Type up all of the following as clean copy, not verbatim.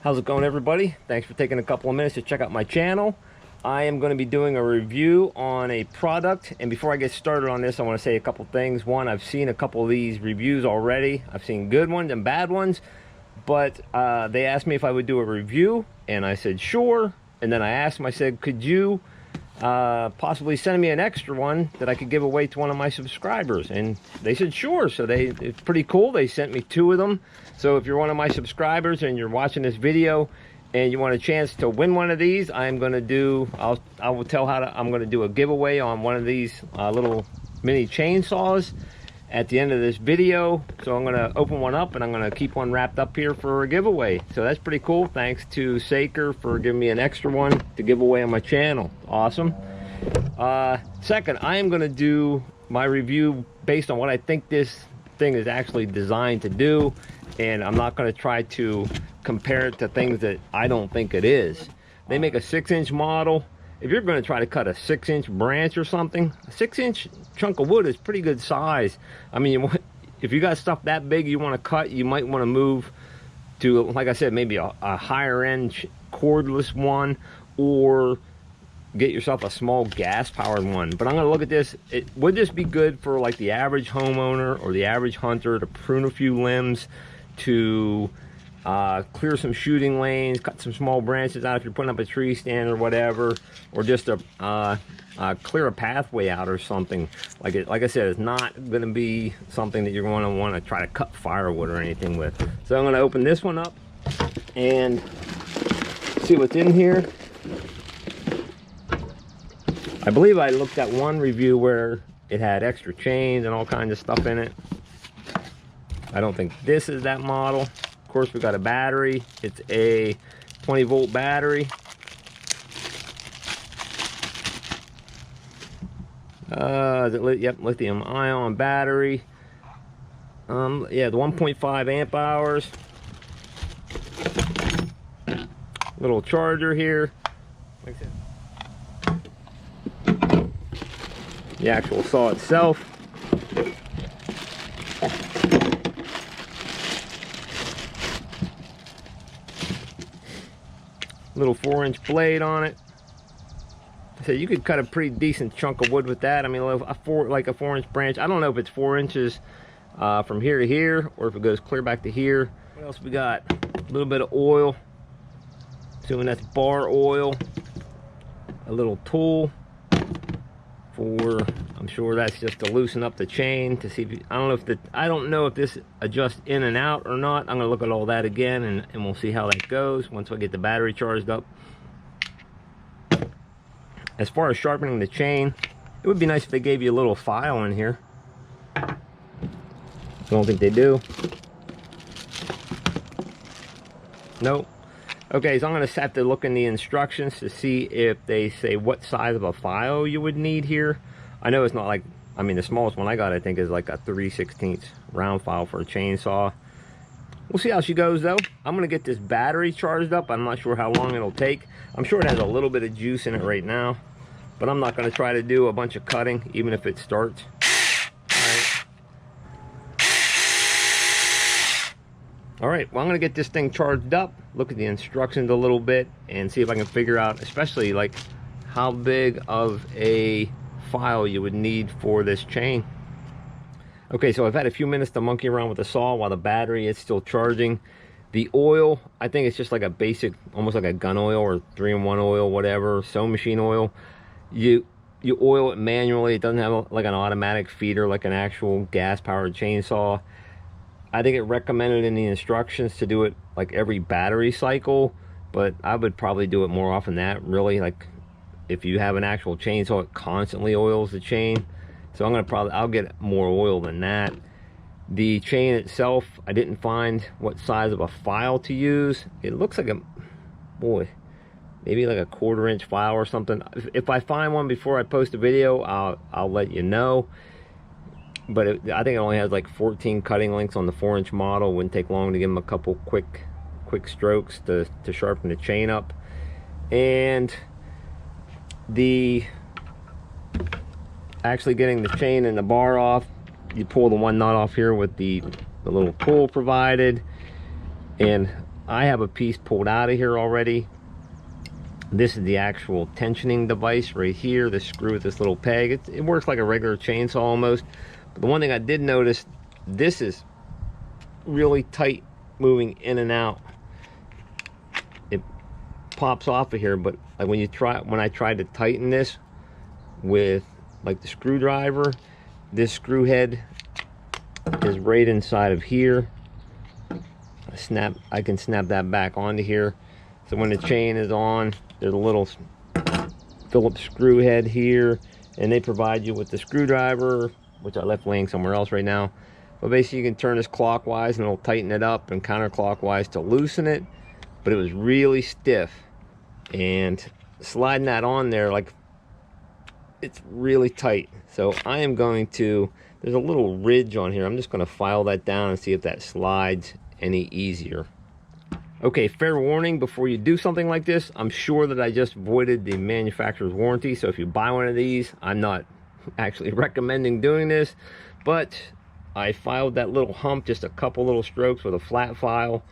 How's it going, everybody? Thanks for taking a couple of minutes to check out my channel. I am going to be doing a review on a product, and before I get started on this, I want to say a couple things. One, I've seen a couple of these reviews already. I've seen good ones and bad ones, but they asked me if I would do a review, and I said sure. And then I asked them, I said, could you possibly send me an extra one that I could give away to one of my subscribers? And they said sure. So it's pretty cool. They sent me 2 of them. So if you're one of my subscribers and you're watching this video and you want a chance to win one of these, I'm going to do, I will tell how to, I'm going to do a giveaway on one of these little mini chainsaws at the end of this video. So I'm going to open one up and I'm going to keep one wrapped up here for a giveaway. So that's pretty cool. Thanks to Saker for giving me an extra one to give away on my channel. Awesome. Second, I am going to do my review based on what I think this thing is actually designed to do, and I'm not going to try to compare it to things that I don't think it is. They make a 6-inch model. If you're going to try to cut a 6-inch branch or something, a 6-inch chunk of wood is pretty good size. I mean, if you got stuff that big you want to cut, you might want to move to, like I said, maybe a higher end cordless one, or get yourself a small gas powered one. But I'm going to look at this. Would this be good for like the average homeowner or the average hunter to prune a few limbs, to clear some shooting lanes, cut some small branches out if you're putting up a tree stand or whatever, or just to clear a pathway out or something? Like I said, it's not going to be something that you're going to want to try to cut firewood or anything with. So I'm going to open this one up and see what's in here. I believe I looked at one review where it had extra chains and all kinds of stuff in it. I don't think this is that model. Of course, we got a battery. It's a 20-volt battery. Yep, lithium ion battery. Yeah, the 1.5 amp hours. Little charger here. Like I said, the actual saw itself. Little 4-inch blade on it. So you could cut a pretty decent chunk of wood with that. I mean, like a 4-inch branch. I don't know if it's 4 inches from here to here, or if it goes clear back to here. What else we got? A little bit of oil. Assuming that's bar oil. A little tool for, I'm sure that's just to loosen up the chain to see if I don't know if this adjusts in and out or not. I'm gonna look at all that again, and we'll see how that goes once I get the battery charged up. As far as sharpening the chain, it would be nice if they gave you a little file in here. I don't think they do. Nope. Okay, so I'm going to have to look in the instructions to see if they say what size of a file you would need here. I know it's not like, I mean, the smallest one I got, I think, is like a 3/16 round file for a chainsaw. We'll see how she goes, though. I'm going to get this battery charged up. I'm not sure how long it'll take. I'm sure it has a little bit of juice in it right now, but I'm not going to try to do a bunch of cutting, even if it starts. All right, well, I'm gonna get this thing charged up, look at the instructions a little bit, and see if I can figure out, especially like how big of a file you would need for this chain. Okay, so I've had a few minutes to monkey around with the saw while the battery is still charging. The oil, I think it's just like a basic, almost like a gun oil or 3-in-1 oil, whatever, sewing machine oil. You oil it manually. It doesn't have like an automatic feeder like an actual gas-powered chainsaw. I think it recommended in the instructions to do it like every battery cycle, but I would probably do it more often than that, really. Like if you have an actual chainsaw, it constantly oils the chain. So I'll get more oil than that. The chain itself, I didn't find what size of a file to use. It looks like maybe like a 1/4-inch file or something. If I find one before I post a video, I'll let you know. But I think it only has like 14 cutting links on the 4-inch model. Wouldn't take long to give them a couple quick strokes to sharpen the chain up. And actually getting the chain and the bar off, you pull the one nut off here with the little pull provided, and I have a piece pulled out of here already. This is the actual tensioning device right here, the screw with this little peg. It works like a regular chainsaw almost. But the one thing I did notice, this is really tight moving in and out. It pops off of here, but like when I tried to tighten this with like the screwdriver, this screw head is right inside of here. I can snap that back onto here. So when the chain is on, there's a little Phillips screw head here, and they provide you with the screwdriver, which I left laying somewhere else right now. But basically you can turn this clockwise and it'll tighten it up, and counterclockwise to loosen it. But it was really stiff, and sliding that on there, like, it's really tight. So I am going to, there's a little ridge on here. I'm just going to file that down and see if that slides any easier. Okay, fair warning before you do something like this. I'm sure that I just voided the manufacturer's warranty, so if you buy one of these, I'm not actually recommending doing this, but I filed that little hump, just a couple little strokes with a flat file,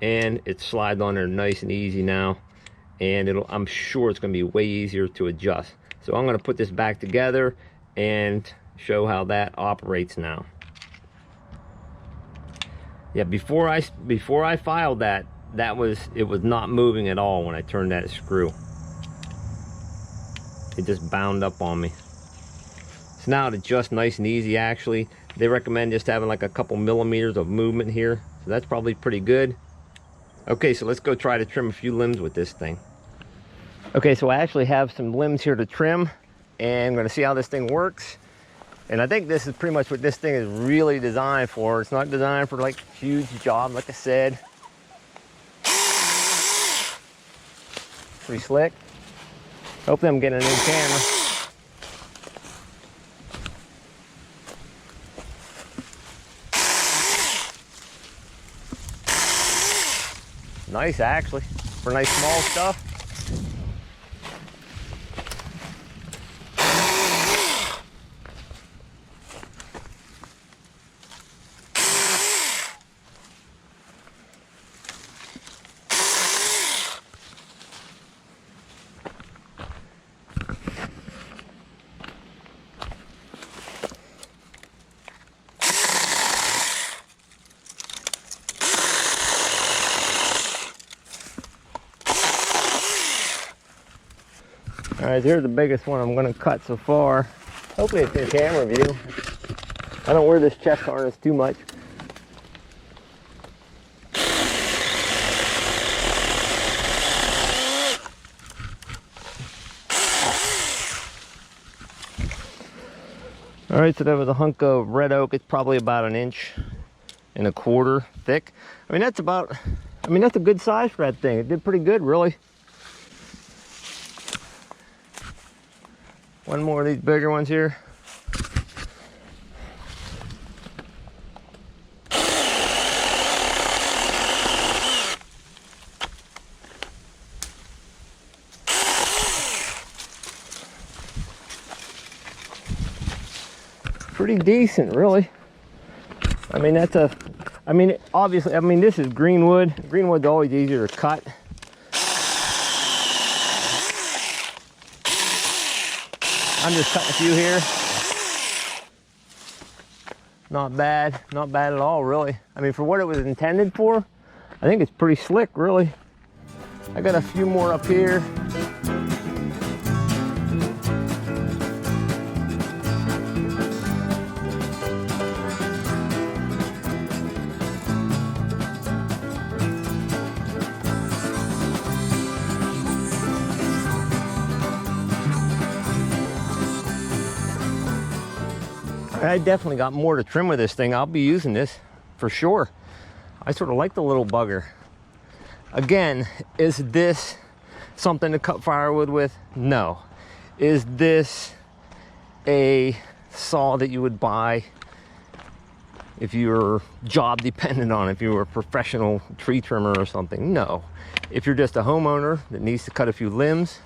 and it slides on there nice and easy now, and I'm sure it's going to be way easier to adjust. So I'm going to put this back together and show how that operates now. Yeah, before I filed that, it was not moving at all when I turned that screw. It just bound up on me. So now it adjusts nice and easy. Actually, they recommend just having like a couple millimeters of movement here, so that's probably pretty good. Okay, so let's go try to trim a few limbs with this thing. Okay, so I actually have some limbs here to trim, and I'm going to see how this thing works. And I think this is pretty much what this thing is really designed for. It's not designed for like huge job, like I said. Pretty slick. Hopefully I'm getting a new camera. Nice, actually, for nice small stuff. All right, here's the biggest one I'm going to cut so far. Hopefully it's in camera view. I don't wear this chest harness too much. All right, so that was a hunk of red oak. It's probably about 1.25 inches thick. I mean, that's a good size for that thing. It did pretty good, really. One more of these bigger ones here. Pretty decent, really. I mean, obviously, this is greenwood. Greenwood's always easier to cut. I'm just cutting a few here. Not bad at all, really. I mean, for what it was intended for, I think it's pretty slick, really. I got a few more up here. I definitely got more to trim with this thing. I'll be using this for sure. I sort of like the little bugger. Again, is this something to cut firewood with? No. Is this a saw that you would buy if you were job dependent on, if you were a professional tree trimmer or something? No. If you're just a homeowner that needs to cut a few limbs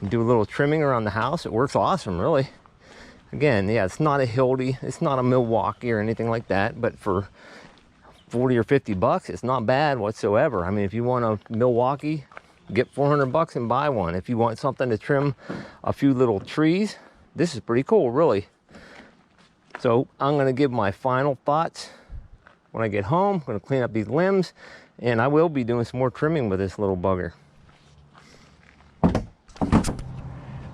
and do a little trimming around the house, it works awesome, really. Again, yeah, it's not a Hildy, it's not a Milwaukee or anything like that, but for 40 or 50 bucks. It's not bad whatsoever. I mean, if you want a Milwaukee, get 400 bucks and buy one. If you want something to trim a few little trees, this is pretty cool, really. So I'm going to give my final thoughts when I get home. I'm going to clean up these limbs, and I will be doing some more trimming with this little bugger.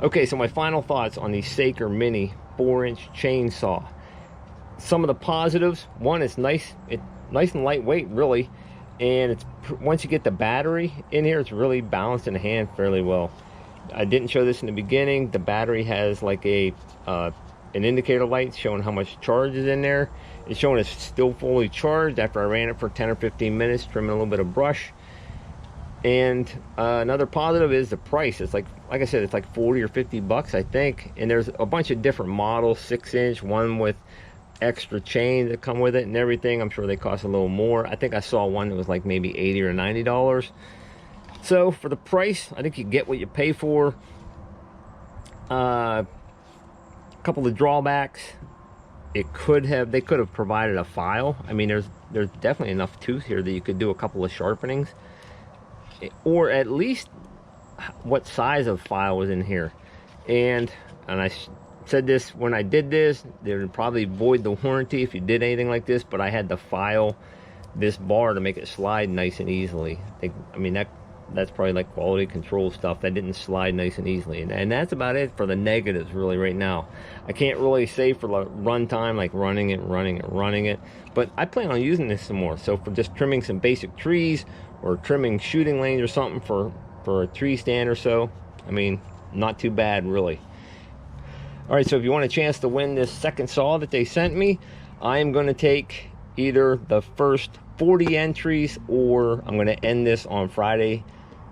Okay, so my final thoughts on the Saker Mini 4-inch chainsaw. Some of the positives: one, it's nice and lightweight, really, and it's, once you get the battery in here, it's really balanced in the hand fairly well. I didn't show this in the beginning. The battery has like a an indicator light showing how much charge is in there. It's showing it's still fully charged after I ran it for 10 or 15 minutes, trimming a little bit of brush. And another positive is the price. It's like I said, it's like 40 or 50 bucks, I think. And there's a bunch of different models, 6-inch, one with extra chains that come with it and everything. I'm sure they cost a little more. I think I saw one that was like maybe $80 or $90. So for the price, I think you get what you pay for. Couple of drawbacks: they could have provided a file. I mean, there's definitely enough tooth here that you could do a couple of sharpenings, or at least what size of file was in here. And I said this when I did this, they would probably void the warranty if you did anything like this, but I had to file this bar to make it slide nice and easily. I mean, that's probably like quality control stuff that didn't slide nice and easily, and that's about it for the negatives really right now. I can't really say for the runtime, like running it, but I plan on using this some more. So for just trimming some basic trees or trimming shooting lanes or something for a tree stand or so, I mean, not too bad really. All right, so if you want a chance to win this second saw that they sent me, I am going to take either the first 40 entries, or I'm going to end this on Friday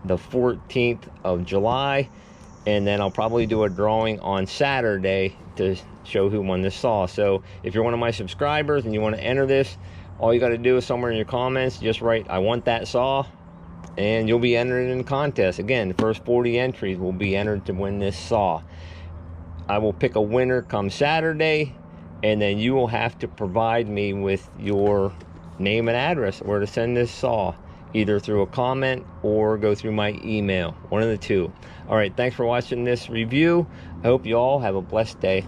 the 14th of July, and then I'll probably do a drawing on Saturday to show who won this saw. So if you're one of my subscribers and you want to enter this, all you got to do is somewhere in your comments just write "I want that saw," and you'll be entered in the contest. Again, the first 40 entries will be entered to win this saw. I will pick a winner come Saturday, and then you will have to provide me with your name and address where to send this saw, either through a comment or go through my email, one of the two. All right, thanks for watching this review. I hope you all have a blessed day.